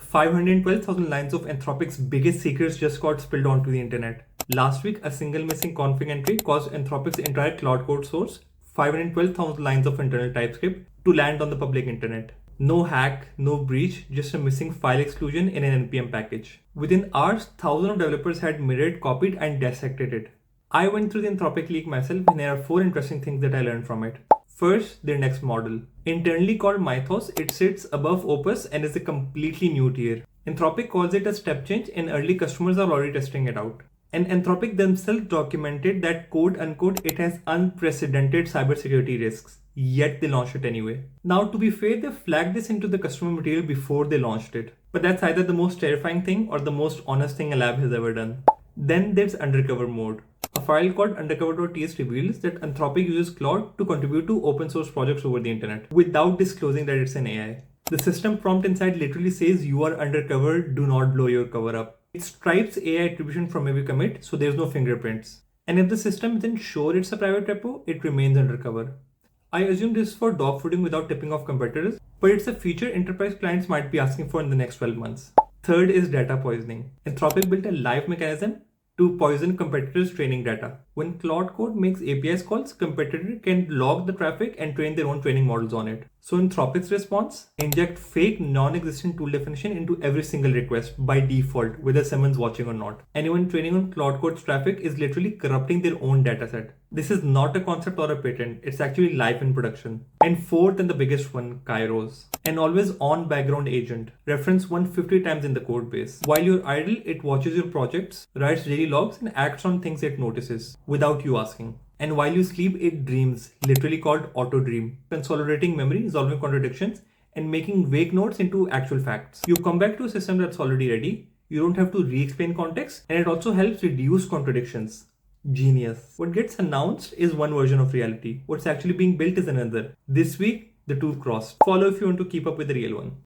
512,000 lines of Anthropic's biggest secrets just got spilled onto the internet. Last week, a single missing config entry caused Anthropic's entire Claude Code source, 512,000 lines of internal TypeScript, to land on the public internet. No hack, no breach, just a missing file exclusion in an NPM package. Within hours, thousands of developers had mirrored, copied, and dissected it. I went through the Anthropic leak myself, and there are 4 interesting things that I learned from it. First, their next model. Internally called Mythos, it sits above Opus and is a completely new tier. Anthropic calls it a step change, and early customers are already testing it out. And Anthropic themselves documented that quote unquote it has unprecedented cybersecurity risks, yet they launched it anyway. Now, to be fair, they flagged this into the customer material before they launched it. But that's either the most terrifying thing or the most honest thing a lab has ever done. Then there's Undercover Mode. A file called undercover.ts reveals that Anthropic uses Claude to contribute to open source projects over the internet without disclosing that it's an AI. The system prompt inside literally says you are undercover, do not blow your cover up. It stripes AI attribution from every commit, so there's no fingerprints. And if the system isn't sure it's a private repo, it remains undercover. I assume this is for dogfooding without tipping off competitors, but it's a feature enterprise clients might be asking for in the next 12 months. Third is data poisoning. Anthropic built a live mechanism to poison competitors' training data. When Claude Code makes APIs calls, competitors can log the traffic and train their own training models on it. So Anthropic's response, inject fake non-existent tool definition into every single request by default, whether someone's watching or not. Anyone training on Claude Code's traffic is literally corrupting their own dataset. This is not a concept or a patent, it's actually live in production. And fourth and the biggest one, KAIROS. An always on background agent, referenced 150 times in the code base. While you're idle, it watches your projects, writes daily logs, and acts on things it notices without you asking. And while you sleep, it dreams, literally called auto dream, consolidating memory, solving contradictions, and making vague notes into actual facts. You come back to a system that's already ready, you don't have to re-explain context, and it also helps reduce contradictions. Genius. What gets announced is one version of reality. What's actually being built is another. This week, the two crossed. Follow if you want to keep up with the real one.